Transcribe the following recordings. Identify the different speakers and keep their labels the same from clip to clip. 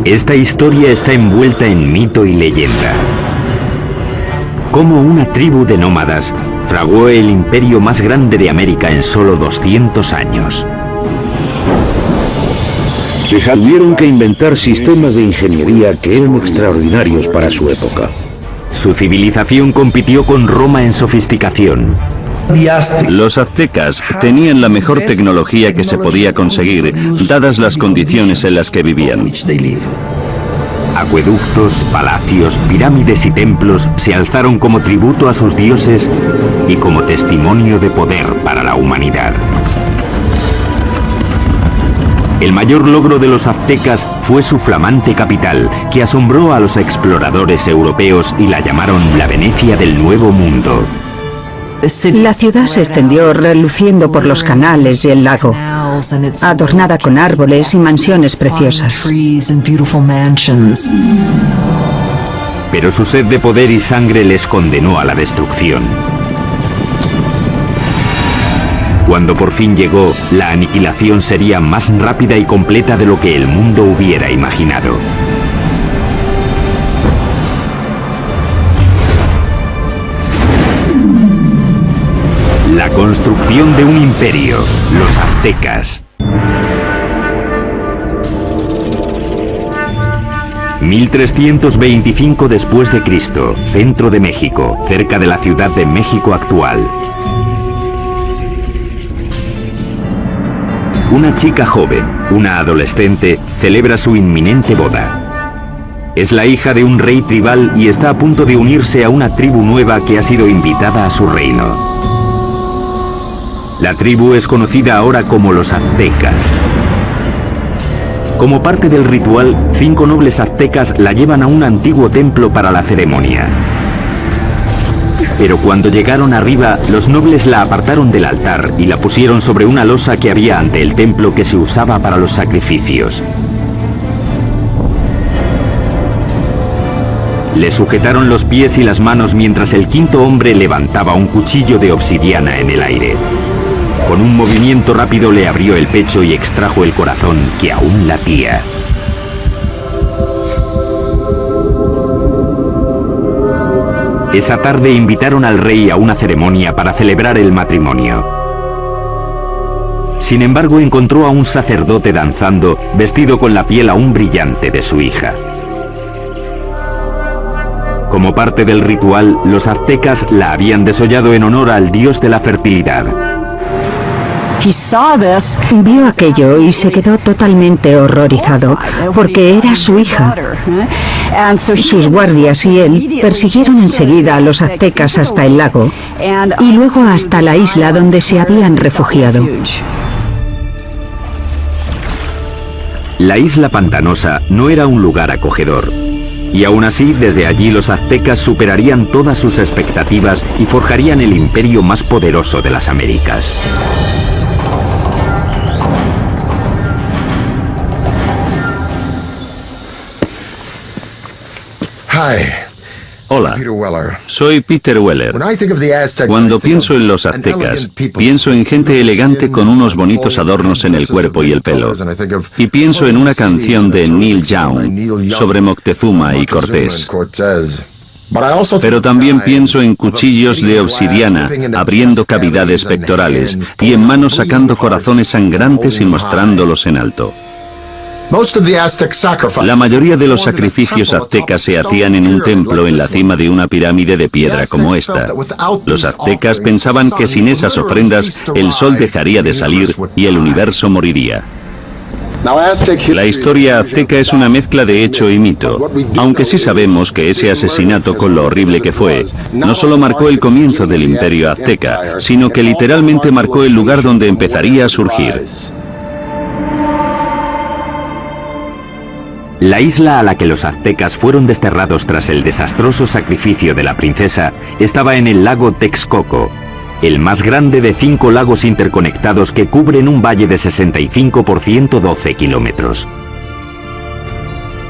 Speaker 1: Esta historia está envuelta en mito y leyenda. Cómo una tribu de nómadas fraguó el imperio más grande de América en solo 200 años.
Speaker 2: Tuvieron que inventar sistemas de ingeniería que eran extraordinarios para su época.
Speaker 1: Su civilización compitió con Roma en sofisticación.
Speaker 3: Los aztecas tenían la mejor tecnología que se podía conseguir, dadas las condiciones en las que vivían.
Speaker 1: Acueductos, palacios, pirámides y templos se alzaron como tributo a sus dioses y como testimonio de poder para la humanidad. El mayor logro de los aztecas fue su flamante capital, que asombró a los exploradores europeos y la llamaron la Venecia del Nuevo Mundo.
Speaker 4: La ciudad se extendió reluciendo por los canales y el lago, adornada con árboles y mansiones preciosas.
Speaker 1: Pero su sed de poder y sangre les condenó a la destrucción. Cuando por fin llegó, la aniquilación sería más rápida y completa de lo que el mundo hubiera imaginado. La construcción de un imperio, los aztecas. 1325 después de Cristo, centro de México, cerca de la Ciudad de México actual. Una chica joven, una adolescente, celebra su inminente boda. Es la hija de un rey tribal y está a punto de unirse a una tribu nueva que ha sido invitada a su reino. La tribu es conocida ahora como los aztecas. Como parte del ritual, 5 nobles aztecas la llevan a un antiguo templo para la ceremonia. Pero cuando llegaron arriba, los nobles la apartaron del altar y la pusieron sobre una losa que había ante el templo que se usaba para los sacrificios. Le sujetaron los pies y las manos mientras el 5.º hombre levantaba un cuchillo de obsidiana en el aire. Con un movimiento rápido le abrió el pecho y extrajo el corazón que aún latía. Esa tarde invitaron al rey a una ceremonia para celebrar el matrimonio. Sin embargo, encontró a un sacerdote danzando, vestido con la piel aún brillante de su hija. Como parte del ritual, los aztecas la habían desollado en honor al dios de la fertilidad.
Speaker 4: Vio aquello y se quedó totalmente horrorizado, porque era su hija. Sus guardias y él persiguieron enseguida a los aztecas hasta el lago y luego hasta la isla donde se habían refugiado.
Speaker 1: La isla pantanosa no era un lugar acogedor. Y aún así, desde allí los aztecas superarían todas sus expectativas y forjarían el imperio más poderoso de las Américas.
Speaker 3: Hola, soy Peter Weller. Cuando pienso en los aztecas, pienso en gente elegante con unos bonitos adornos en el cuerpo y el pelo. Y pienso en una canción de Neil Young sobre Moctezuma y Cortés. Pero también pienso en cuchillos de obsidiana abriendo cavidades pectorales y en manos sacando corazones sangrantes y mostrándolos en alto. La mayoría de los sacrificios aztecas se hacían en un templo en la cima de una pirámide de piedra como esta. Los aztecas pensaban que sin esas ofrendas el sol dejaría de salir y el universo moriría. La historia azteca es una mezcla de hecho y mito, aunque sí sabemos que ese asesinato, con lo horrible que fue, no solo marcó el comienzo del imperio azteca, sino que literalmente marcó el lugar donde empezaría a surgir.
Speaker 1: La isla a la que los aztecas fueron desterrados tras el desastroso sacrificio de la princesa estaba en el lago Texcoco, el más grande de 5 lagos interconectados que cubren un valle de 65 por 112 kilómetros.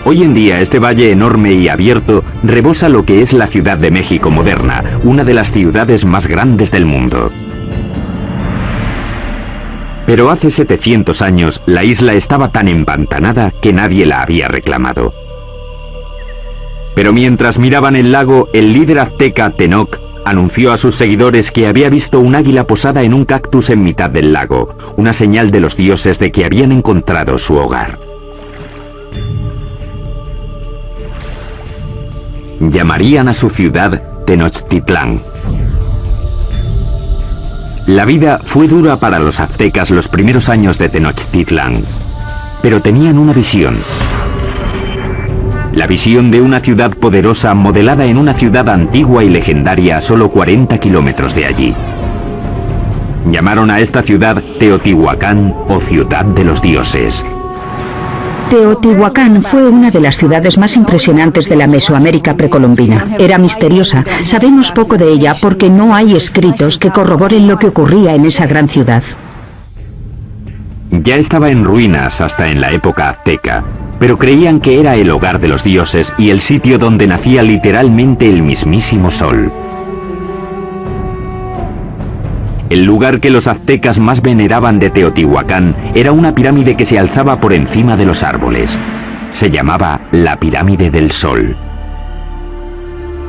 Speaker 1: Hoy en día este valle enorme y abierto rebosa lo que es la Ciudad de México moderna, una de las ciudades más grandes del mundo. Pero hace 700 años la isla estaba tan empantanada que nadie la había reclamado. Pero mientras miraban el lago, el líder azteca Tenoch anunció a sus seguidores que había visto un águila posada en un cactus en mitad del lago, una señal de los dioses de que habían encontrado su hogar. Llamarían a su ciudad Tenochtitlán. La vida fue dura para los aztecas los primeros años de Tenochtitlán, pero tenían una visión. La visión de una ciudad poderosa modelada en una ciudad antigua y legendaria a solo 40 kilómetros de allí. Llamaron a esta ciudad Teotihuacán o Ciudad de los Dioses.
Speaker 4: Teotihuacán fue una de las ciudades más impresionantes de la Mesoamérica precolombina. Era misteriosa. Sabemos poco de ella porque no hay escritos que corroboren lo que ocurría en esa gran ciudad.
Speaker 1: Ya estaba en ruinas hasta en la época azteca, pero creían que era el hogar de los dioses y el sitio donde nacía literalmente el mismísimo sol. El lugar que los aztecas más veneraban de Teotihuacán era una pirámide que se alzaba por encima de los árboles. Se llamaba la Pirámide del Sol.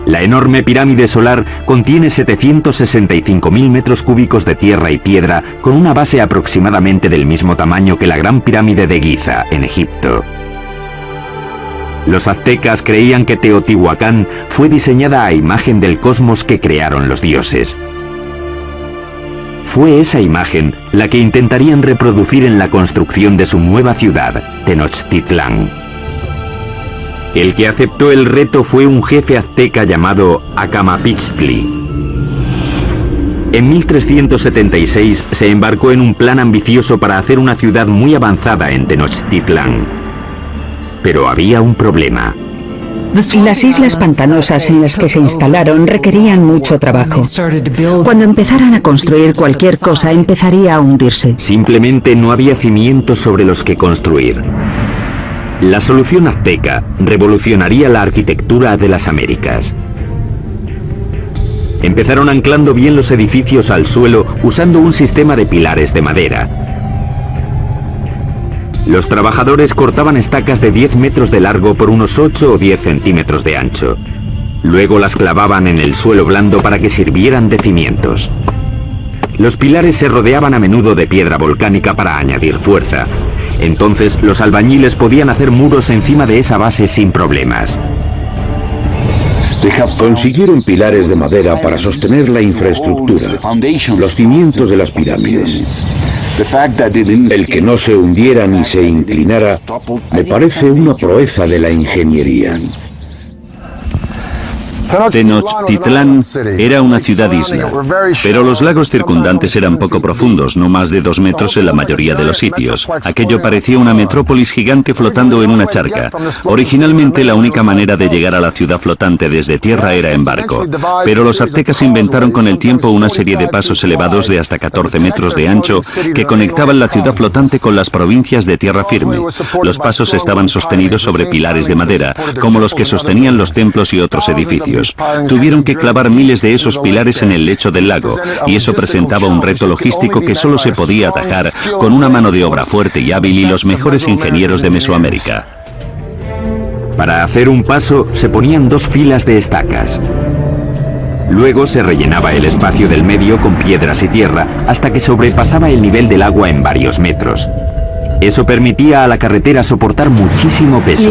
Speaker 1: La enorme pirámide solar contiene 765.000 metros cúbicos de tierra y piedra con una base aproximadamente del mismo tamaño que la Gran Pirámide de Giza, en Egipto. Los aztecas creían que Teotihuacán fue diseñada a imagen del cosmos que crearon los dioses. Fue esa imagen la que intentarían reproducir en la construcción de su nueva ciudad, Tenochtitlán. El que aceptó el reto fue un jefe azteca llamado Acamapixtli. En 1376 se embarcó en un plan ambicioso para hacer una ciudad muy avanzada en Tenochtitlán. Pero había un problema.
Speaker 4: Las islas pantanosas en las que se instalaron requerían mucho trabajo. Cuando empezaran a construir cualquier cosa, empezaría a hundirse.
Speaker 1: Simplemente no había cimientos sobre los que construir. La solución azteca revolucionaría la arquitectura de las Américas. Empezaron anclando bien los edificios al suelo usando un sistema de pilares de madera. Los trabajadores cortaban estacas de 10 metros de largo por unos 8 o 10 centímetros de ancho. Luego las clavaban en el suelo blando para que sirvieran de cimientos. Los pilares se rodeaban a menudo de piedra volcánica para añadir fuerza. Entonces los albañiles podían hacer muros encima de esa base sin problemas.
Speaker 2: Consiguieron pilares de madera para sostener la infraestructura, los cimientos de las pirámides. El que no se hundiera ni se inclinara me parece una proeza de la ingeniería.
Speaker 3: Tenochtitlán era una ciudad-isla, pero los lagos circundantes eran poco profundos, no más de 2 metros en la mayoría de los sitios. Aquello parecía una metrópolis gigante flotando en una charca. Originalmente la única manera de llegar a la ciudad flotante desde tierra era en barco, pero los aztecas inventaron con el tiempo una serie de pasos elevados de hasta 14 metros de ancho que conectaban la ciudad flotante con las provincias de tierra firme. Los pasos estaban sostenidos sobre pilares de madera, como los que sostenían los templos y otros edificios. Tuvieron que clavar miles de esos pilares en el lecho del lago, y eso presentaba un reto logístico que solo se podía atajar con una mano de obra fuerte y hábil y los mejores ingenieros de Mesoamérica.
Speaker 1: Para hacer un paso se ponían 2 filas de estacas. Luego se rellenaba el espacio del medio con piedras y tierra hasta que sobrepasaba el nivel del agua en varios metros. Eso permitía a la carretera soportar muchísimo peso.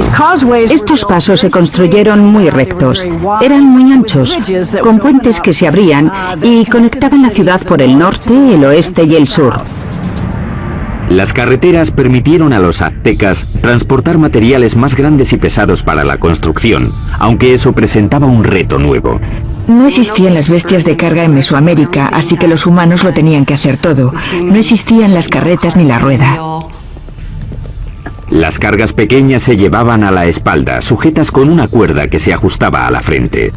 Speaker 4: Estos pasos se construyeron muy rectos. Eran muy anchos, con puentes que se abrían y conectaban la ciudad por el norte, el oeste y el sur.
Speaker 1: Las carreteras permitieron a los aztecas transportar materiales más grandes y pesados para la construcción, aunque eso presentaba un reto nuevo.
Speaker 5: No existían las bestias de carga en Mesoamérica, así que los humanos lo tenían que hacer todo. No existían las carretas ni la rueda.
Speaker 1: Las cargas pequeñas se llevaban a la espalda, sujetas con una cuerda que se ajustaba a la frente.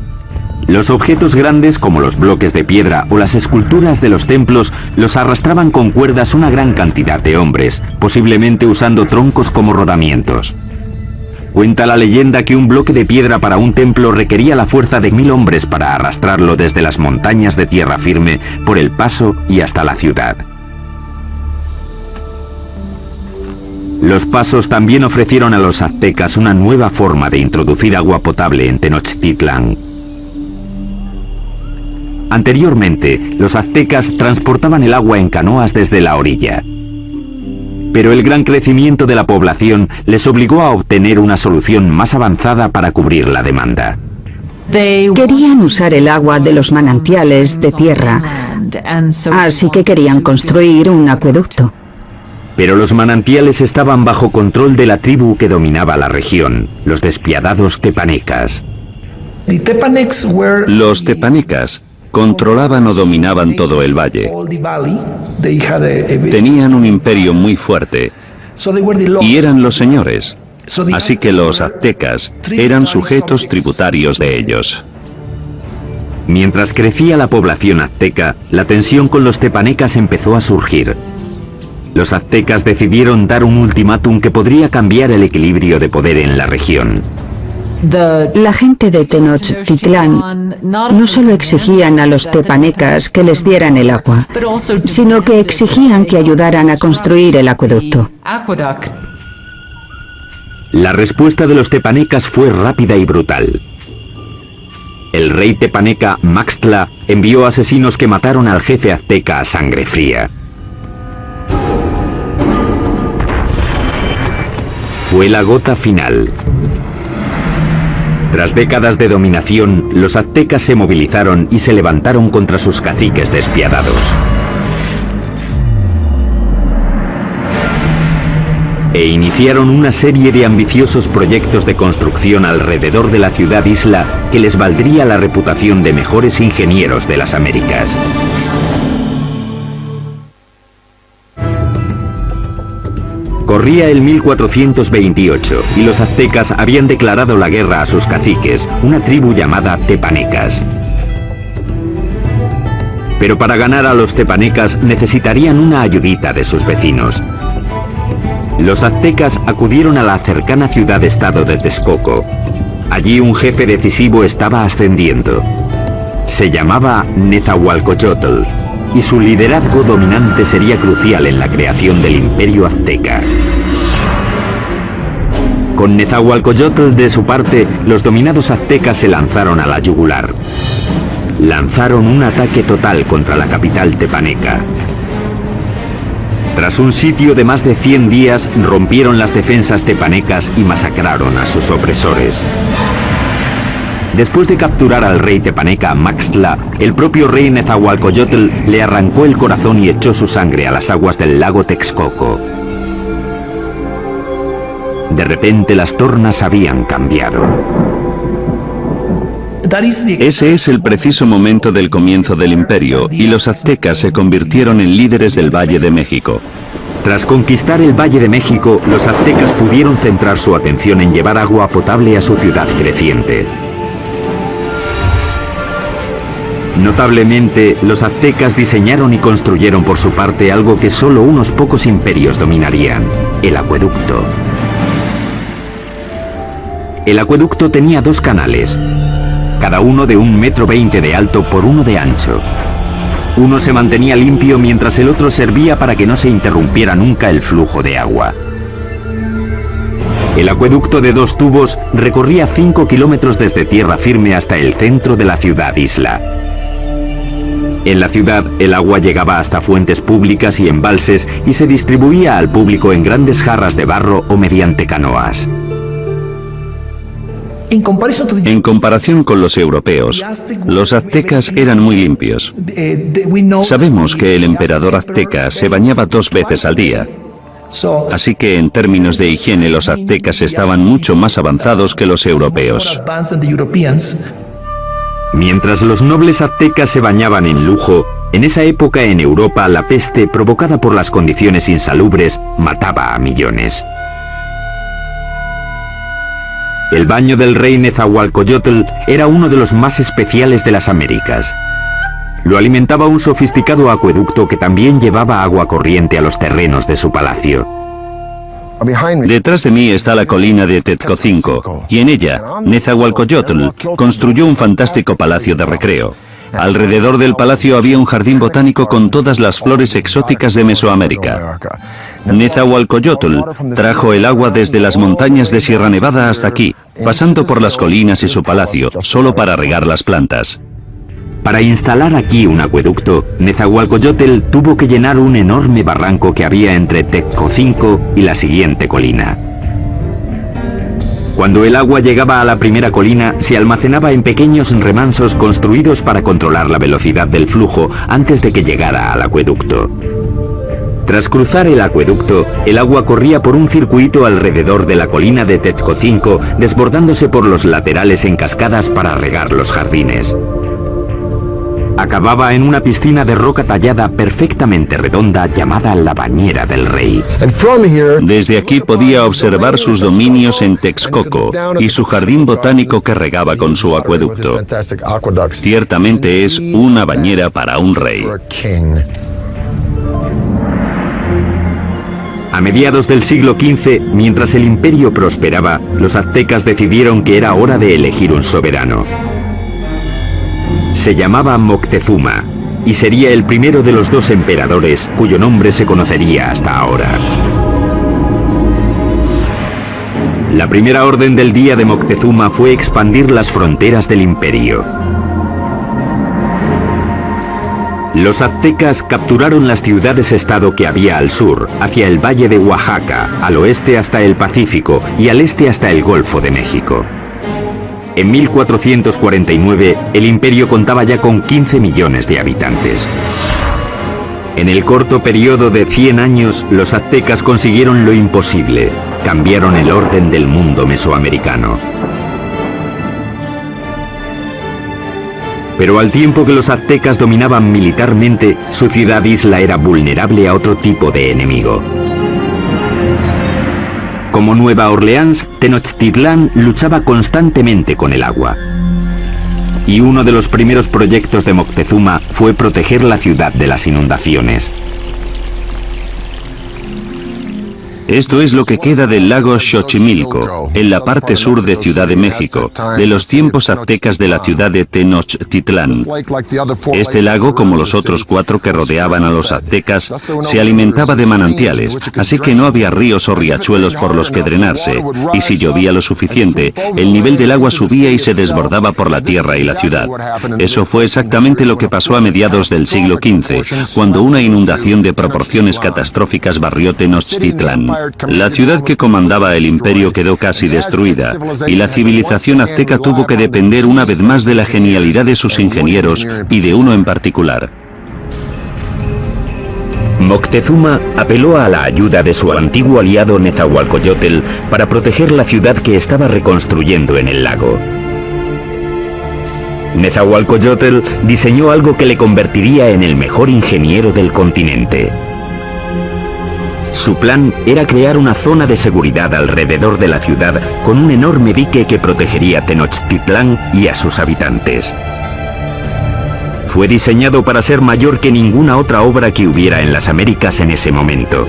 Speaker 1: Los objetos grandes, como los bloques de piedra o las esculturas de los templos, los arrastraban con cuerdas una gran cantidad de hombres, posiblemente usando troncos como rodamientos. Cuenta la leyenda que un bloque de piedra para un templo requería la fuerza de 1000 hombres para arrastrarlo desde las montañas de tierra firme por el paso y hasta la ciudad. Los pasos también ofrecieron a los aztecas una nueva forma de introducir agua potable en Tenochtitlán. Anteriormente, los aztecas transportaban el agua en canoas desde la orilla. Pero el gran crecimiento de la población les obligó a obtener una solución más avanzada para cubrir la demanda.
Speaker 4: Querían usar el agua de los manantiales de tierra, así que querían construir un acueducto.
Speaker 1: Pero los manantiales estaban bajo control de la tribu que dominaba la región, los despiadados tepanecas.
Speaker 3: Los tepanecas controlaban o dominaban todo el valle. Tenían un imperio muy fuerte y eran los señores, así que los aztecas eran sujetos tributarios de ellos.
Speaker 1: Mientras crecía la población azteca, la tensión con los tepanecas empezó a surgir. Los aztecas decidieron dar un ultimátum que podría cambiar el equilibrio de poder en la región.
Speaker 4: La gente de Tenochtitlán no solo exigían a los tepanecas que les dieran el agua, sino que exigían que ayudaran a construir el acueducto.
Speaker 1: La respuesta de los tepanecas fue rápida y brutal. El rey tepaneca Maxtla envió asesinos que mataron al jefe azteca a sangre fría. Fue la gota final. Tras décadas de dominación, los aztecas se movilizaron y se levantaron contra sus caciques despiadados. E iniciaron una serie de ambiciosos proyectos de construcción alrededor de la ciudad-isla que les valdría la reputación de mejores ingenieros de las Américas. Corría el 1428 y los aztecas habían declarado la guerra a sus caciques, una tribu llamada tepanecas. Pero para ganar a los tepanecas necesitarían una ayudita de sus vecinos. Los aztecas acudieron a la cercana ciudad-estado de Texcoco. Allí un jefe decisivo estaba ascendiendo. Se llamaba Nezahualcóyotl, y su liderazgo dominante sería crucial en la creación del imperio azteca. Con Nezahualcóyotl de su parte, los dominados aztecas se lanzaron a la yugular. Lanzaron un ataque total contra la capital tepaneca. Tras un sitio de más de 100 días, rompieron las defensas tepanecas y masacraron a sus opresores. Después de capturar al rey tepaneca Maxtla, el propio rey Nezahualcóyotl le arrancó el corazón y echó su sangre a las aguas del lago Texcoco. De repente las tornas habían cambiado.
Speaker 3: Ese es el preciso momento del comienzo del imperio, y los aztecas se convirtieron en líderes del Valle de México.
Speaker 1: Tras conquistar el Valle de México, los aztecas pudieron centrar su atención en llevar agua potable a su ciudad creciente. Notablemente, los aztecas diseñaron y construyeron por su parte algo que solo unos pocos imperios dominarían: el acueducto. El acueducto tenía 2 canales, cada uno de 1,20 m de alto por 1 de ancho. Uno se mantenía limpio mientras el otro servía para que no se interrumpiera nunca el flujo de agua. El acueducto de 2 tubos recorría 5 kilómetros desde tierra firme hasta el centro de la ciudad-isla. En la ciudad, el agua llegaba hasta fuentes públicas y embalses y se distribuía al público en grandes jarras de barro o mediante canoas.
Speaker 3: En comparación con los europeos, los aztecas eran muy limpios. Sabemos que el emperador azteca se bañaba 2 veces al día. Así que en términos de higiene los aztecas estaban mucho más avanzados que los europeos.
Speaker 1: Mientras los nobles aztecas se bañaban en lujo, en esa época en Europa la peste, provocada por las condiciones insalubres, mataba a millones. El baño del rey Nezahualcóyotl era uno de los más especiales de las Américas. Lo alimentaba un sofisticado acueducto que también llevaba agua corriente a los terrenos de su palacio.
Speaker 3: Detrás de mí está la colina de Tezcocinco, y en ella, Nezahualcóyotl construyó un fantástico palacio de recreo. Alrededor del palacio había un jardín botánico con todas las flores exóticas de Mesoamérica. Nezahualcóyotl trajo el agua desde las montañas de Sierra Nevada hasta aquí, pasando por las colinas y su palacio, solo para regar las plantas.
Speaker 1: Para instalar aquí un acueducto, Nezahualcóyotl tuvo que llenar un enorme barranco que había entre Tezcocinco y la siguiente colina. Cuando el agua llegaba a la primera colina, se almacenaba en pequeños remansos construidos para controlar la velocidad del flujo antes de que llegara al acueducto. Tras cruzar el acueducto, el agua corría por un circuito alrededor de la colina de Tezcocinco, desbordándose por los laterales en cascadas para regar los jardines. Acababa en una piscina de roca tallada perfectamente redonda llamada la Bañera del Rey.
Speaker 3: Desde aquí podía observar sus dominios en Texcoco y su jardín botánico que regaba con su acueducto. Ciertamente es una bañera para un rey.
Speaker 1: A mediados del siglo XV, mientras el imperio prosperaba, los aztecas decidieron que era hora de elegir un soberano. Se llamaba Moctezuma y sería el primero de los dos emperadores cuyo nombre se conocería hasta ahora. La primera orden del día de Moctezuma fue expandir las fronteras del imperio. Los aztecas capturaron las ciudades-estado que había al sur, hacia el valle de Oaxaca, al oeste hasta el Pacífico y al este hasta el Golfo de México. En 1449, el imperio contaba ya con 15 millones de habitantes. En el corto periodo de 100 años, los aztecas consiguieron lo imposible. Cambiaron el orden del mundo mesoamericano. Pero al tiempo que los aztecas dominaban militarmente, su ciudad-isla era vulnerable a otro tipo de enemigo. Como Nueva Orleans, Tenochtitlán luchaba constantemente con el agua. Y uno de los primeros proyectos de Moctezuma fue proteger la ciudad de las inundaciones.
Speaker 3: Esto es lo que queda del lago Xochimilco, en la parte sur de Ciudad de México, de los tiempos aztecas de la ciudad de Tenochtitlán. Este lago, como los otros 4 que rodeaban a los aztecas, se alimentaba de manantiales, así que no había ríos o riachuelos por los que drenarse, y si llovía lo suficiente, el nivel del agua subía y se desbordaba por la tierra y la ciudad. Eso fue exactamente lo que pasó a mediados del siglo XV, cuando una inundación de proporciones catastróficas barrió Tenochtitlán. La ciudad que comandaba el imperio quedó casi destruida, y la civilización azteca tuvo que depender una vez más de la genialidad de sus ingenieros y de uno en particular.
Speaker 1: Moctezuma apeló a la ayuda de su antiguo aliado Nezahualcóyotl para proteger la ciudad que estaba reconstruyendo en el lago. Nezahualcóyotl diseñó algo que le convertiría en el mejor ingeniero del continente. Su plan era crear una zona de seguridad alrededor de la ciudad con un enorme dique que protegería Tenochtitlán y a sus habitantes. Fue diseñado para ser mayor que ninguna otra obra que hubiera en las Américas en ese momento,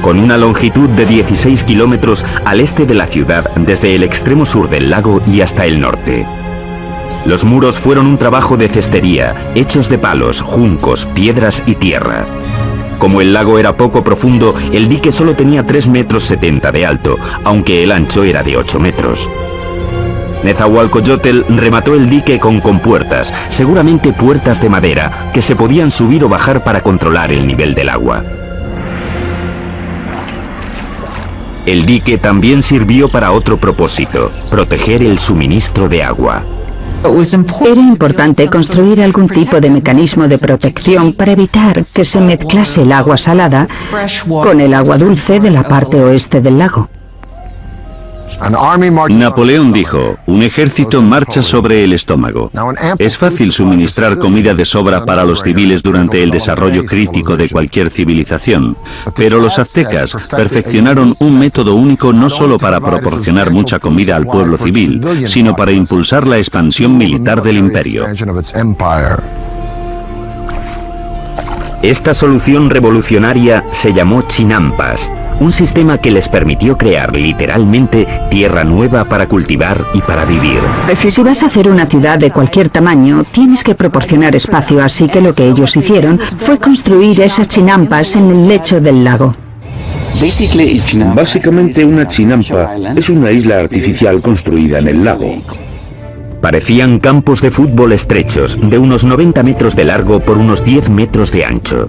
Speaker 1: con una longitud de 16 kilómetros al este de la ciudad desde el extremo sur del lago y hasta el norte. Los muros fueron un trabajo de cestería, hechos de palos, juncos, piedras y tierra. Como el lago era poco profundo, el dique solo tenía 3,70 metros de alto, aunque el ancho era de 8 metros. Nezahualcóyotl remató el dique con compuertas, seguramente puertas de madera, que se podían subir o bajar para controlar el nivel del agua. El dique también sirvió para otro propósito, proteger el suministro de agua.
Speaker 4: Era importante construir algún tipo de mecanismo de protección para evitar que se mezclase el agua salada con el agua dulce de la parte oeste del lago.
Speaker 3: Napoleón dijo, un ejército marcha sobre el estómago. Es fácil suministrar comida de sobra para los civiles durante el desarrollo crítico de cualquier civilización, pero los aztecas perfeccionaron un método único no solo para proporcionar mucha comida al pueblo civil, sino para impulsar la expansión militar del imperio.
Speaker 1: Esta solución revolucionaria se llamó chinampas, un sistema que les permitió crear literalmente tierra nueva para cultivar y para vivir.
Speaker 4: Si vas a hacer una ciudad de cualquier tamaño, tienes que proporcionar espacio, así que lo que ellos hicieron fue construir esas chinampas en el lecho del lago.
Speaker 2: Básicamente una chinampa es una isla artificial construida en el lago.
Speaker 1: Parecían campos de fútbol estrechos, de unos 90 metros de largo por unos 10 metros de ancho.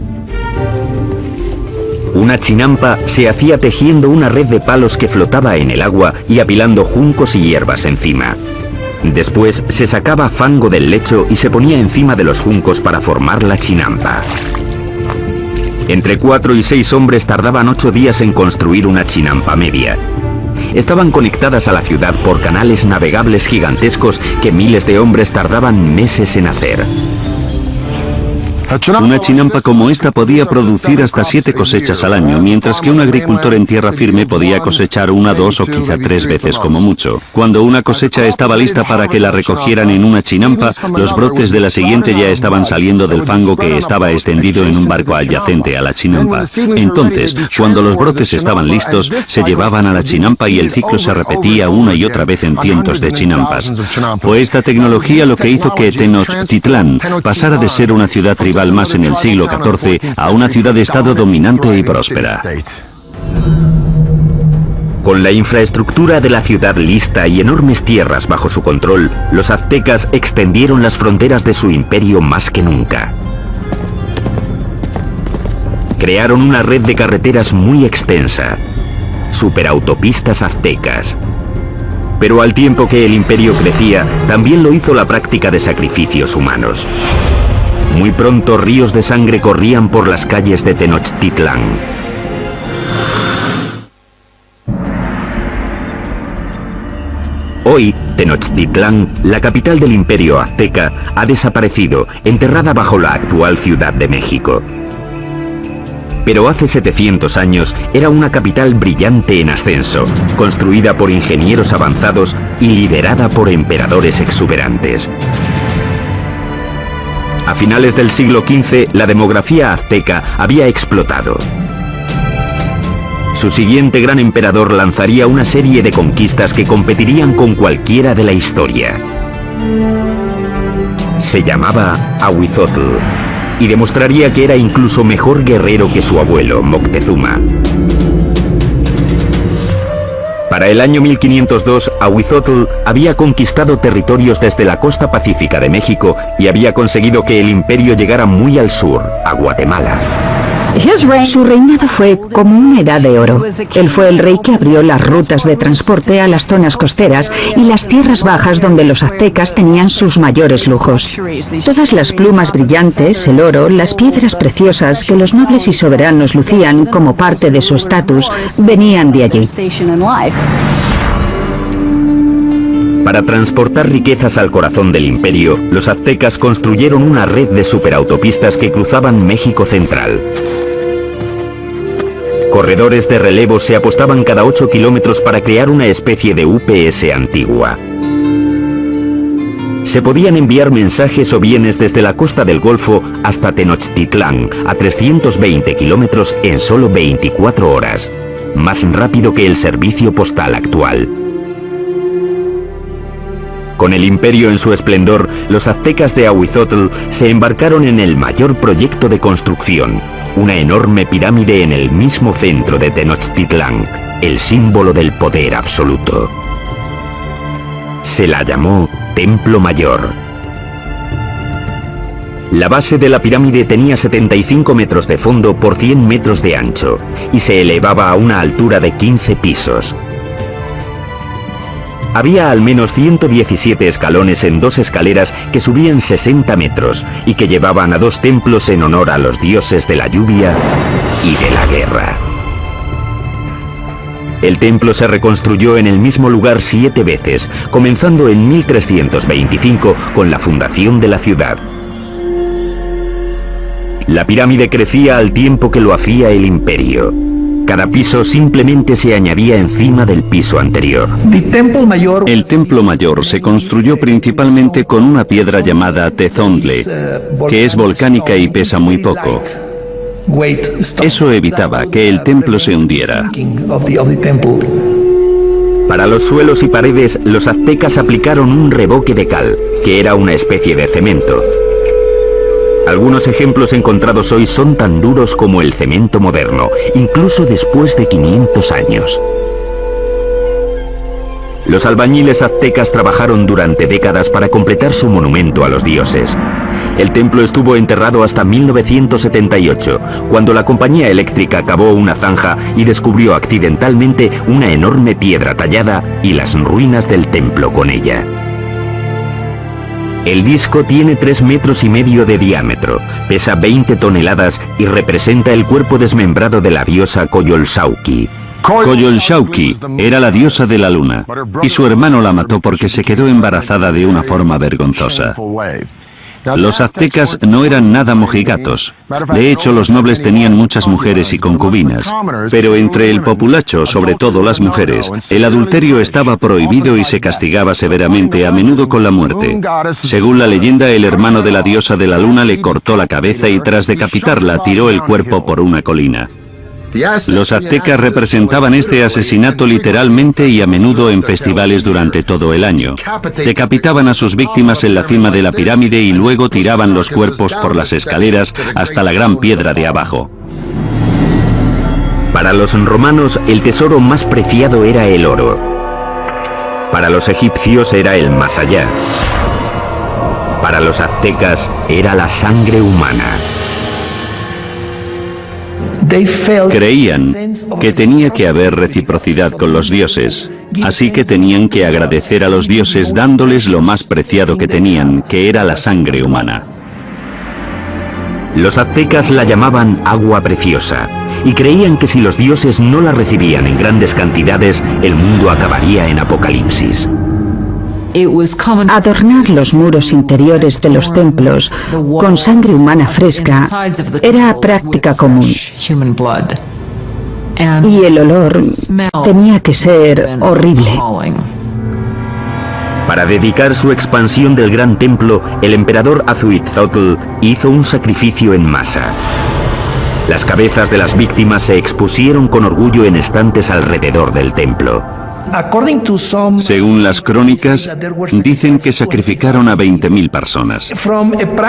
Speaker 1: Una chinampa se hacía tejiendo una red de palos que flotaba en el agua y apilando juncos y hierbas encima. Después se sacaba fango del lecho y se ponía encima de los juncos para formar la chinampa. Entre 4 y 6 hombres tardaban 8 días en construir una chinampa media. Estaban conectadas a la ciudad por canales navegables gigantescos que miles de hombres tardaban meses en hacer.
Speaker 3: Una chinampa como esta podía producir hasta 7 cosechas al año, mientras que un agricultor en tierra firme podía cosechar 1, 2 o quizá 3 veces como mucho. Cuando una cosecha estaba lista para que la recogieran en una chinampa, los brotes de la siguiente ya estaban saliendo del fango que estaba extendido en un barco adyacente a la chinampa. Entonces, cuando los brotes estaban listos, se llevaban a la chinampa y el ciclo se repetía una y otra vez en cientos de chinampas. Fue esta tecnología lo que hizo que Tenochtitlán pasara de ser una ciudad tribal más en el siglo XIV a una ciudad-estado dominante y próspera.
Speaker 1: Con la infraestructura de la ciudad lista y enormes tierras bajo su control, los aztecas extendieron las fronteras de su imperio más que nunca. Crearon una red de carreteras muy extensa, superautopistas aztecas. Pero al tiempo que el imperio crecía, también lo hizo la práctica de sacrificios humanos. Muy pronto ríos de sangre corrían por las calles de Tenochtitlán. Hoy, Tenochtitlán, la capital del imperio azteca, ha desaparecido, enterrada bajo la actual Ciudad de México. Pero hace 700 años era una capital brillante en ascenso, construida por ingenieros avanzados y liderada por emperadores exuberantes. A finales del siglo XV, la demografía azteca había explotado. Su siguiente gran emperador lanzaría una serie de conquistas que competirían con cualquiera de la historia. Se llamaba Ahuizotl y demostraría que era incluso mejor guerrero que su abuelo, Moctezuma. Para el año 1502, Ahuizotl había conquistado territorios desde la costa pacífica de México y había conseguido que el imperio llegara muy al sur, a Guatemala.
Speaker 4: Su reinado fue como una edad de oro. Él fue el rey que abrió las rutas de transporte a las zonas costeras y las tierras bajas donde los aztecas tenían sus mayores lujos. Todas las plumas brillantes, el oro, las piedras preciosas que los nobles y soberanos lucían como parte de su estatus, venían de allí.
Speaker 1: Para transportar riquezas al corazón del imperio, los aztecas construyeron una red de superautopistas que cruzaban México central. Corredores de relevo se apostaban cada 8 kilómetros para crear una especie de UPS antigua. Se podían enviar mensajes o bienes desde la costa del Golfo hasta Tenochtitlán, a 320 kilómetros en solo 24 horas, más rápido que el servicio postal actual. Con el imperio en su esplendor, los aztecas de Ahuizotl se embarcaron en el mayor proyecto de construcción, una enorme pirámide en el mismo centro de Tenochtitlán, el símbolo del poder absoluto. Se la llamó Templo Mayor. La base de la pirámide tenía 75 metros de fondo por 100 metros de ancho y se elevaba a una altura de 15 pisos. Había al menos 117 escalones en 2 escaleras que subían 60 metros y que llevaban a 2 templos en honor a los dioses de la lluvia y de la guerra. El templo se reconstruyó en el mismo lugar 7 veces, comenzando en 1325 con la fundación de la ciudad. La pirámide crecía al tiempo que lo hacía el imperio. Cada piso simplemente se añadía encima del piso anterior.
Speaker 3: El templo mayor se construyó principalmente con una piedra llamada tezontle, que es volcánica y pesa muy poco. Eso evitaba que el templo se hundiera.
Speaker 1: Para los suelos y paredes, los aztecas aplicaron un revoque de cal, que era una especie de cemento. Algunos ejemplos encontrados hoy son tan duros como el cemento moderno, incluso después de 500 años. Los albañiles aztecas trabajaron durante décadas para completar su monumento a los dioses. El templo estuvo enterrado hasta 1978, cuando la compañía eléctrica cavó una zanja y descubrió accidentalmente una enorme piedra tallada y las ruinas del templo con ella. El disco tiene 3,5 metros de diámetro, pesa 20 toneladas y representa el cuerpo desmembrado de la diosa Coyolxauhqui.
Speaker 3: Coyolxauhqui era la diosa de la luna, y su hermano la mató porque se quedó embarazada de una forma vergonzosa. Los aztecas no eran nada mojigatos. De hecho, los nobles tenían muchas mujeres y concubinas. Pero entre el populacho, sobre todo las mujeres, el adulterio estaba prohibido y se castigaba severamente, a menudo con la muerte. Según la leyenda, el hermano de la diosa de la luna le cortó la cabeza y tras decapitarla tiró el cuerpo por una colina. Los aztecas representaban este asesinato literalmente y a menudo en festivales durante todo el año. Decapitaban a sus víctimas en la cima de la pirámide y luego tiraban los cuerpos por las escaleras hasta la gran piedra de abajo.
Speaker 1: Para los romanos, el tesoro más preciado era el oro. Para los egipcios era el más allá. Para los aztecas era la sangre humana.
Speaker 3: Creían que tenía que haber reciprocidad con los dioses, así que tenían que agradecer a los dioses dándoles lo más preciado que tenían, que era la sangre humana.
Speaker 1: Los aztecas la llamaban agua preciosa, y creían que si los dioses no la recibían en grandes cantidades, el mundo acabaría en apocalipsis.
Speaker 4: Adornar los muros interiores de los templos con sangre humana fresca era práctica común. Y el olor tenía que ser horrible.
Speaker 1: Para dedicar su expansión del gran templo, el emperador Azuitzotl hizo un sacrificio en masa. Las cabezas de las víctimas se expusieron con orgullo en estantes alrededor del templo.
Speaker 3: Según las crónicas, dicen que sacrificaron a 20.000 personas.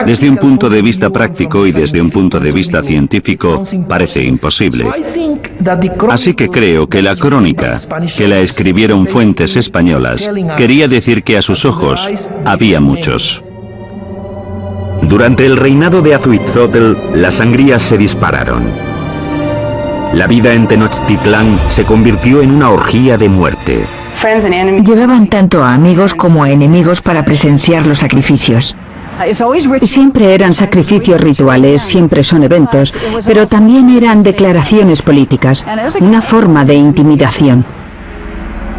Speaker 3: Desde un punto de vista práctico y desde un punto de vista científico, parece imposible. Así que creo que la crónica, que la escribieron fuentes españolas, quería decir que a sus ojos había muchos.
Speaker 1: Durante el reinado de Azuitzotl, las sangrías se dispararon. La vida en Tenochtitlán se convirtió en una orgía de muerte.
Speaker 5: Llevaban tanto a amigos como a enemigos para presenciar los sacrificios.
Speaker 4: Siempre eran sacrificios rituales, siempre son eventos, pero también eran declaraciones políticas, una forma de intimidación.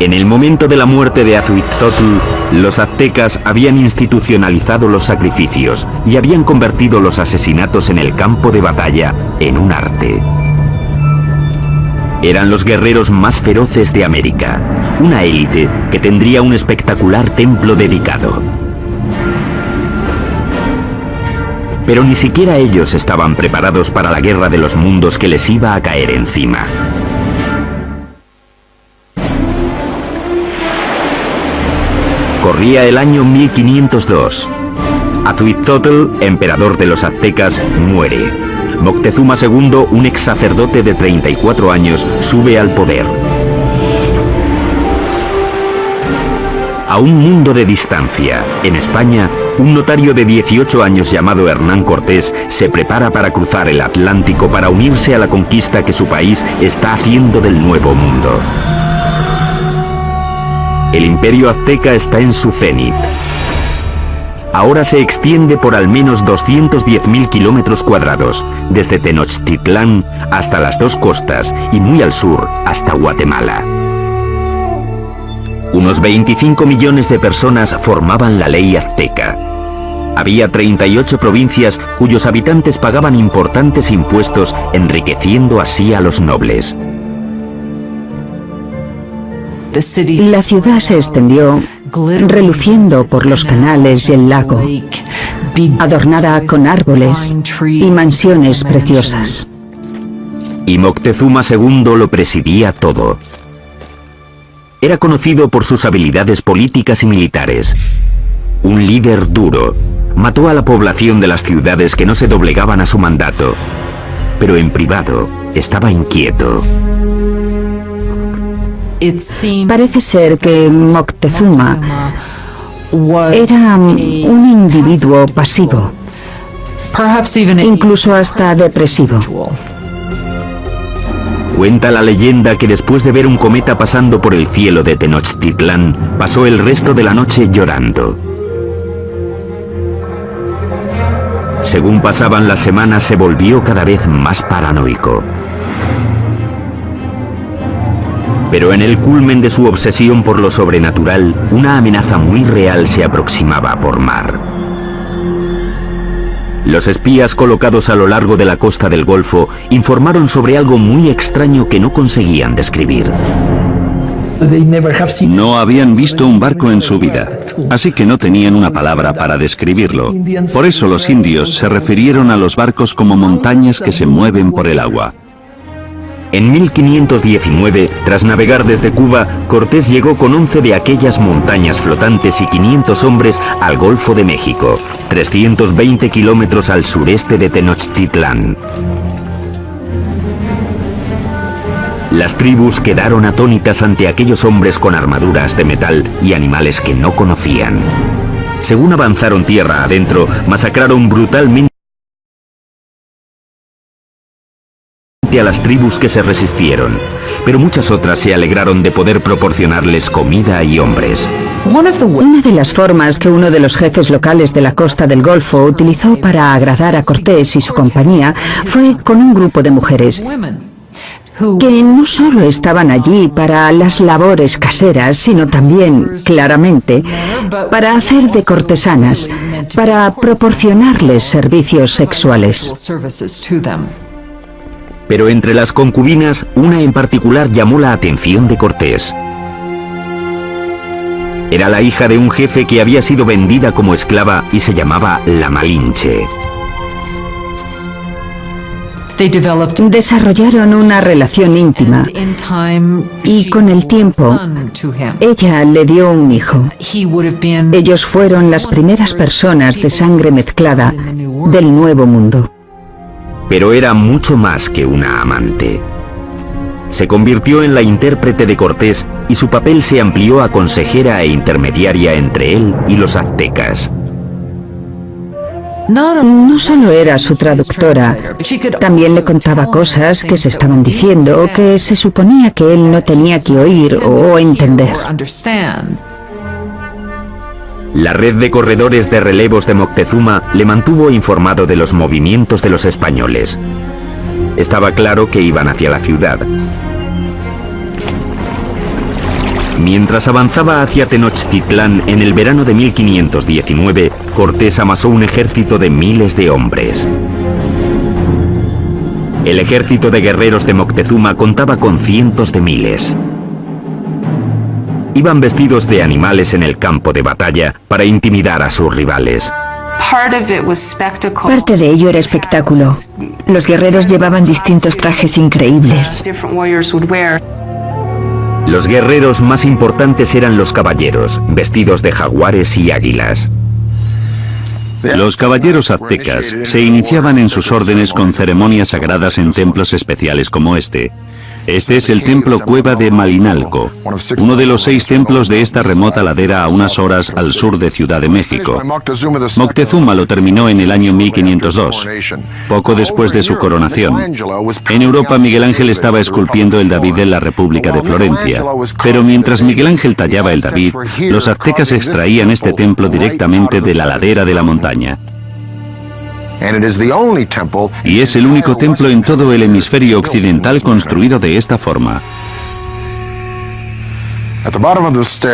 Speaker 1: En el momento de la muerte de Azuitzotl, los aztecas habían institucionalizado los sacrificios y habían convertido los asesinatos en el campo de batalla en un arte. Eran los guerreros más feroces de América, una élite que tendría un espectacular templo dedicado. Pero ni siquiera ellos estaban preparados para la guerra de los mundos que les iba a caer encima. Corría el año 1502. Azuitzotl, emperador de los aztecas, muere. Moctezuma II, un ex sacerdote de 34 años, sube al poder. A un mundo de distancia, en España, un notario de 18 años llamado Hernán Cortés se prepara para cruzar el Atlántico para unirse a la conquista que su país está haciendo del Nuevo Mundo. El imperio azteca está en su cenit. Ahora se extiende por al menos 210.000 kilómetros cuadrados, desde Tenochtitlán hasta las dos costas y muy al sur hasta Guatemala. Unos 25 millones de personas formaban la ley azteca. Había 38 provincias cuyos habitantes pagaban importantes impuestos, enriqueciendo así a los nobles.
Speaker 4: La ciudad se extendió, reluciendo por los canales y el lago, adornada con árboles y mansiones preciosas.
Speaker 1: Y Moctezuma II lo presidía todo. Era conocido por sus habilidades políticas y militares. Un líder duro. Mató a la población de las ciudades que no se doblegaban a su mandato. Pero en privado estaba inquieto.
Speaker 4: Parece ser que Moctezuma era un individuo pasivo, incluso hasta depresivo.
Speaker 1: Cuenta la leyenda que después de ver un cometa pasando por el cielo de Tenochtitlán, pasó el resto de la noche llorando. Según pasaban las semanas, se volvió cada vez más paranoico. Pero en el culmen de su obsesión por lo sobrenatural, una amenaza muy real se aproximaba por mar. Los espías colocados a lo largo de la costa del Golfo informaron sobre algo muy extraño que no conseguían describir.
Speaker 3: No habían visto un barco en su vida, así que no tenían una palabra para describirlo. Por eso los indios se refirieron a los barcos como montañas que se mueven por el agua.
Speaker 1: En 1519, tras navegar desde Cuba, Cortés llegó con 11 de aquellas montañas flotantes y 500 hombres al Golfo de México, 320 kilómetros al sureste de Tenochtitlán. Las tribus quedaron atónitas ante aquellos hombres con armaduras de metal y animales que no conocían. Según avanzaron tierra adentro, masacraron brutalmente a las tribus que se resistieron, pero muchas otras se alegraron de poder proporcionarles comida y hombres.
Speaker 4: Una de las formas que uno de los jefes locales de la costa del Golfo utilizó para agradar a Cortés y su compañía fue con un grupo de mujeres que no solo estaban allí para las labores caseras, sino también, claramente, para hacer de cortesanas, para proporcionarles servicios sexuales.
Speaker 1: Pero entre las concubinas, una en particular llamó la atención de Cortés. Era la hija de un jefe que había sido vendida como esclava y se llamaba La Malinche.
Speaker 4: Desarrollaron una relación íntima y con el tiempo ella le dio un hijo. Ellos fueron las primeras personas de sangre mezclada del Nuevo Mundo.
Speaker 1: Pero era mucho más que una amante. Se convirtió en la intérprete de Cortés y su papel se amplió a consejera e intermediaria entre él y los aztecas.
Speaker 4: No solo era su traductora, también le contaba cosas que se estaban diciendo o que se suponía que él no tenía que oír o entender.
Speaker 1: La red de corredores de relevos de Moctezuma le mantuvo informado de los movimientos de los españoles. Estaba claro que iban hacia la ciudad. Mientras avanzaba hacia Tenochtitlán en el verano de 1519, Cortés amasó un ejército de miles de hombres. El ejército de guerreros de Moctezuma contaba con cientos de miles. Iban vestidos de animales en el campo de batalla para intimidar a sus rivales.
Speaker 5: Parte de ello era espectáculo. Los guerreros llevaban distintos trajes increíbles.
Speaker 1: Los guerreros más importantes eran los caballeros, vestidos de jaguares y águilas.
Speaker 3: Los caballeros aztecas se iniciaban en sus órdenes con ceremonias sagradas en templos especiales como este. Este es el templo Cueva de Malinalco, uno de los 6 templos de esta remota ladera a unas horas al sur de Ciudad de México. Moctezuma lo terminó en el año 1502, poco después de su coronación. En Europa, Miguel Ángel estaba esculpiendo el David en la República de Florencia. Pero mientras Miguel Ángel tallaba el David, los aztecas extraían este templo directamente de la ladera de la montaña. Y es el único templo en todo el hemisferio occidental construido de esta forma.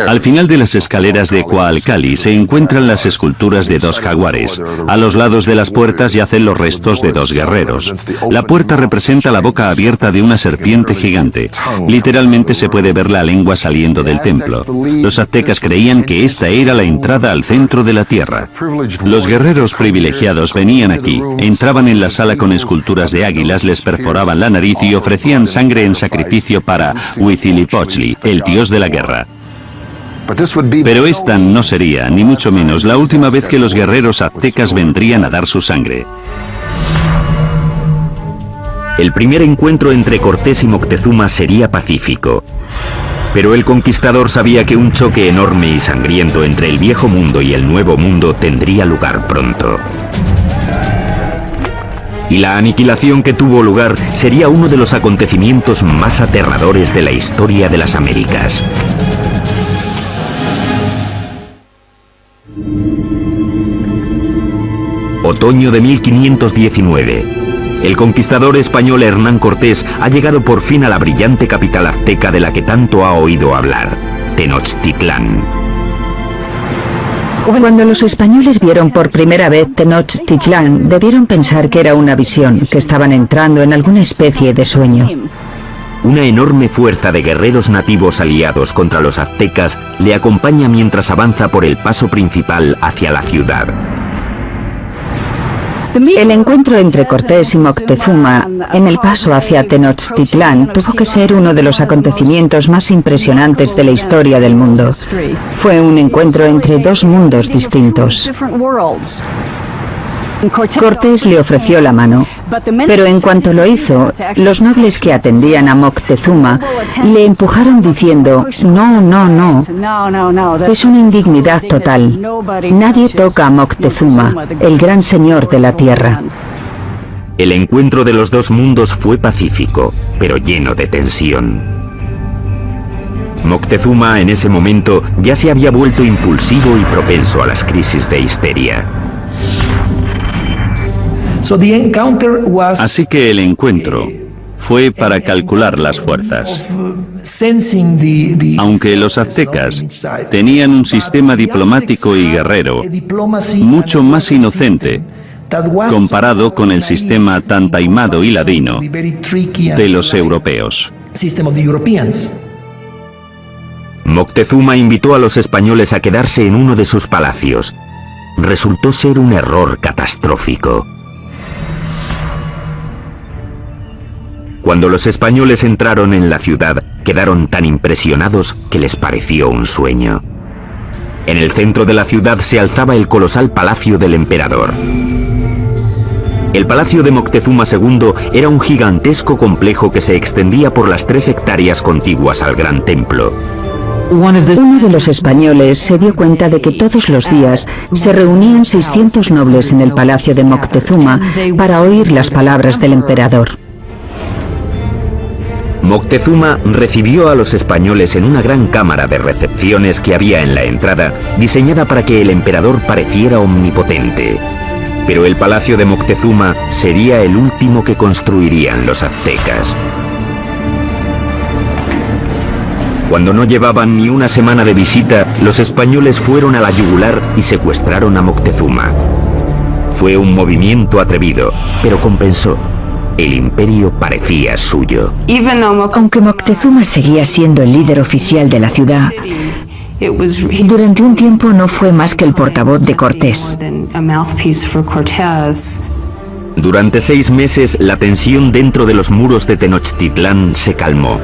Speaker 3: Al final de las escaleras de Coalcali se encuentran las esculturas de dos jaguares. A los lados de las puertas yacen los restos de dos guerreros. La puerta representa la boca abierta de una serpiente gigante. Literalmente se puede ver la lengua saliendo del templo. Los aztecas creían que esta era la entrada al centro de la tierra. Los guerreros privilegiados venían aquí, entraban en la sala con esculturas de águilas, les perforaban la nariz y ofrecían sangre en sacrificio para Huitzilopochtli, el dios de la guerra. Pero esta no sería, ni mucho menos, la última vez que los guerreros aztecas vendrían a dar su sangre.
Speaker 1: El primer encuentro entre Cortés y Moctezuma sería pacífico. Pero el conquistador sabía que un choque enorme y sangriento entre el viejo mundo y el nuevo mundo tendría lugar pronto. Y la aniquilación que tuvo lugar sería uno de los acontecimientos más aterradores de la historia de las Américas. Otoño de 1519. El conquistador español Hernán Cortés ha llegado por fin a la brillante capital azteca de la que tanto ha oído hablar, Tenochtitlán.
Speaker 4: Cuando los españoles vieron por primera vez Tenochtitlán, debieron pensar que era una visión, que estaban entrando en alguna especie de sueño.
Speaker 1: Una enorme fuerza de guerreros nativos aliados contra los aztecas le acompaña mientras avanza por el paso principal hacia la ciudad.
Speaker 4: El encuentro entre Cortés y Moctezuma en el paso hacia Tenochtitlán tuvo que ser uno de los acontecimientos más impresionantes de la historia del mundo. Fue un encuentro entre dos mundos distintos. Cortés le ofreció la mano, pero en cuanto lo hizo, los nobles que atendían a Moctezuma le empujaron diciendo: no, no, no, es una indignidad total. Nadie toca a Moctezuma, el gran señor de la tierra.
Speaker 1: El encuentro de los dos mundos fue pacífico, pero lleno de tensión. Moctezuma en ese momento ya se había vuelto impulsivo y propenso a las crisis de histeria.
Speaker 3: Así que el encuentro fue para calcular las fuerzas. Aunque los aztecas tenían un sistema diplomático y guerrero mucho más inocente comparado con el sistema tan taimado y ladino de los europeos.
Speaker 1: Moctezuma invitó a los españoles a quedarse en uno de sus palacios. Resultó ser un error catastrófico. Cuando los españoles entraron en la ciudad, quedaron tan impresionados que les pareció un sueño. En el centro de la ciudad se alzaba el colosal palacio del emperador. El palacio de Moctezuma II era un gigantesco complejo que se extendía por las 3 hectáreas contiguas al gran templo.
Speaker 4: Uno de los españoles se dio cuenta de que todos los días se reunían 600 nobles en el palacio de Moctezuma para oír las palabras del emperador.
Speaker 1: Moctezuma recibió a los españoles en una gran cámara de recepciones que había en la entrada, diseñada para que el emperador pareciera omnipotente. Pero el palacio de Moctezuma sería el último que construirían los aztecas. Cuando no llevaban ni una semana de visita, los españoles fueron a la yugular y secuestraron a Moctezuma. Fue un movimiento atrevido, pero compensó. El imperio parecía suyo.
Speaker 5: Aunque Moctezuma seguía siendo el líder oficial de la ciudad, durante un tiempo no fue más que el portavoz de Cortés.
Speaker 1: Durante 6 meses, la tensión dentro de los muros de Tenochtitlán se calmó.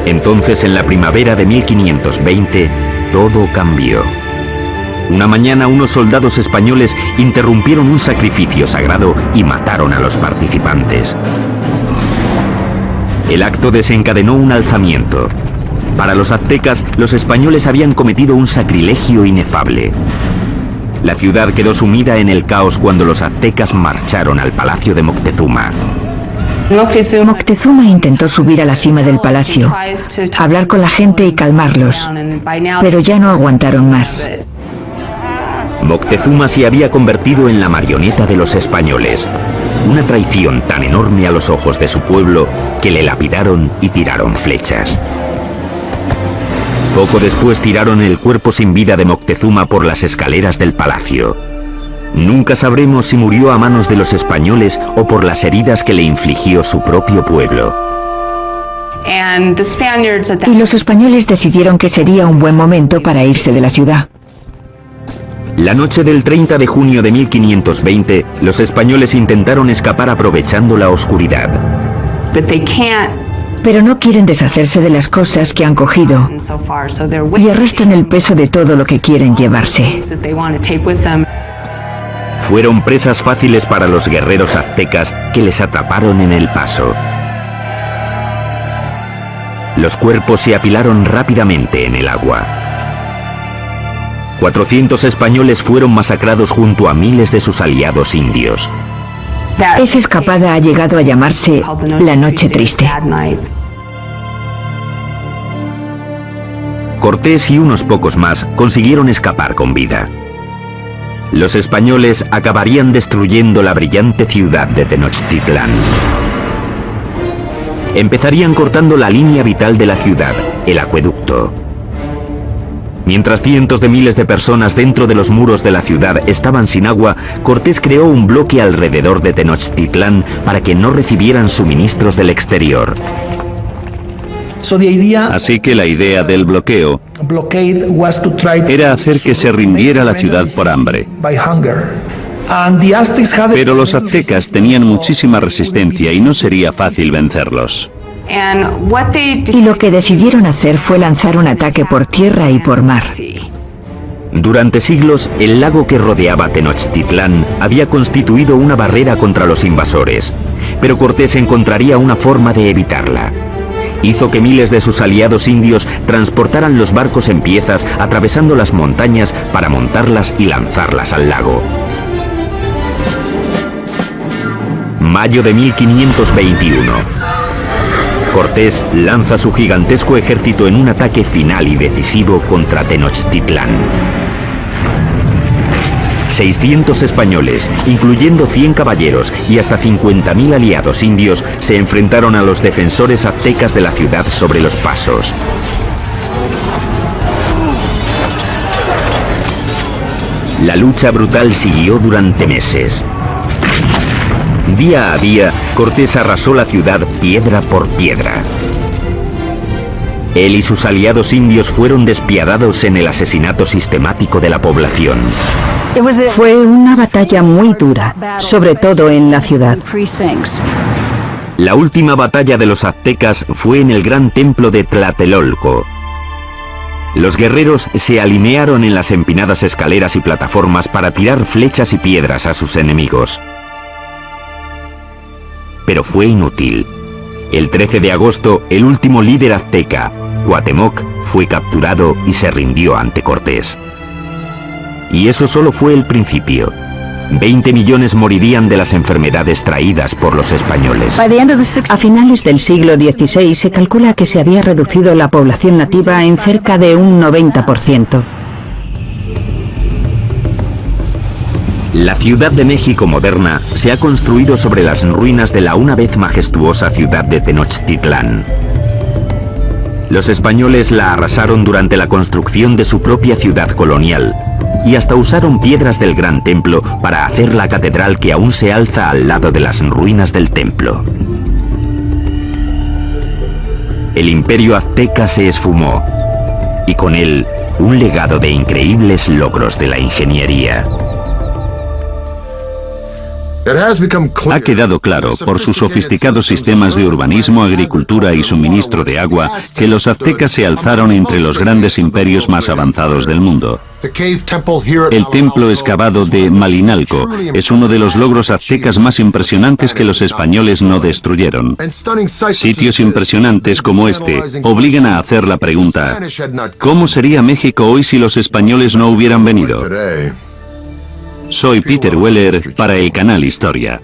Speaker 1: Entonces, en la primavera de 1520, todo cambió. Una mañana, unos soldados españoles interrumpieron un sacrificio sagrado y mataron a los participantes. El acto desencadenó un alzamiento. Para los aztecas, los españoles habían cometido un sacrilegio inefable. La ciudad quedó sumida en el caos cuando los aztecas marcharon al palacio de Moctezuma.
Speaker 5: Moctezuma intentó subir a la cima del palacio, hablar con la gente y calmarlos, pero ya no aguantaron más.
Speaker 1: Moctezuma se había convertido en la marioneta de los españoles, una traición tan enorme a los ojos de su pueblo que le lapidaron y tiraron flechas. Poco después tiraron el cuerpo sin vida de Moctezuma por las escaleras del palacio. Nunca sabremos si murió a manos de los españoles o por las heridas que le infligió su propio pueblo.
Speaker 5: Y los españoles decidieron que sería un buen momento para irse de la ciudad.
Speaker 1: La noche del 30 de junio de 1520, los españoles intentaron escapar aprovechando la oscuridad.
Speaker 5: Pero no quieren deshacerse de las cosas que han cogido y arrastran el peso de todo lo que quieren llevarse.
Speaker 1: Fueron presas fáciles para los guerreros aztecas que les atraparon en el paso. Los cuerpos se apilaron rápidamente en el agua. 400 españoles fueron masacrados junto a miles de sus aliados indios.
Speaker 5: Esa escapada ha llegado a llamarse la Noche Triste.
Speaker 1: Cortés y unos pocos más consiguieron escapar con vida. Los españoles acabarían destruyendo la brillante ciudad de Tenochtitlán. Empezarían cortando la línea vital de la ciudad, el acueducto. Mientras cientos de miles de personas dentro de los muros de la ciudad estaban sin agua, Cortés creó un bloque alrededor de Tenochtitlán para que no recibieran suministros del exterior.
Speaker 3: Así que la idea del bloqueo era hacer que se rindiera la ciudad por hambre. Pero los aztecas tenían muchísima resistencia y no sería fácil vencerlos.
Speaker 5: Y lo que decidieron hacer fue lanzar un ataque por tierra y por mar.
Speaker 1: Durante siglos, el lago que rodeaba Tenochtitlán había constituido una barrera contra los invasores, pero Cortés encontraría una forma de evitarla. Hizo que miles de sus aliados indios transportaran los barcos en piezas atravesando las montañas para montarlas y lanzarlas al lago. Mayo de 1521. Cortés lanza su gigantesco ejército en un ataque final y decisivo contra Tenochtitlán. 600 españoles, incluyendo 100 caballeros y hasta 50.000 aliados indios, se enfrentaron a los defensores aztecas de la ciudad sobre los pasos. La lucha brutal siguió durante meses. Día a día, Cortés arrasó la ciudad piedra por piedra. Él y sus aliados indios fueron despiadados en el asesinato sistemático de la población.
Speaker 4: Fue una batalla muy dura, sobre todo en la ciudad.
Speaker 1: La última batalla de los aztecas fue en el gran templo de Tlatelolco. Los guerreros se alinearon en las empinadas escaleras y plataformas para tirar flechas y piedras a sus enemigos. Pero fue inútil. El 13 de agosto, el último líder azteca, Cuauhtémoc, fue capturado y se rindió ante Cortés. Y eso solo fue el principio. 20 millones morirían de las enfermedades traídas por los españoles.
Speaker 4: A finales del siglo XVI se calcula que se había reducido la población nativa en cerca de un 90%.
Speaker 1: La Ciudad de México moderna se ha construido sobre las ruinas de la una vez majestuosa ciudad de Tenochtitlán. Los españoles la arrasaron durante la construcción de su propia ciudad colonial y hasta usaron piedras del gran templo para hacer la catedral que aún se alza al lado de las ruinas del templo. El imperio azteca se esfumó y con él un legado de increíbles logros de la ingeniería.
Speaker 3: Ha quedado claro, por sus sofisticados sistemas de urbanismo, agricultura y suministro de agua, que los aztecas se alzaron entre los grandes imperios más avanzados del mundo. El templo excavado de Malinalco es uno de los logros aztecas más impresionantes que los españoles no destruyeron. Sitios impresionantes como este obligan a hacer la pregunta: ¿cómo sería México hoy si los españoles no hubieran venido? Soy Peter Weller para el canal Historia.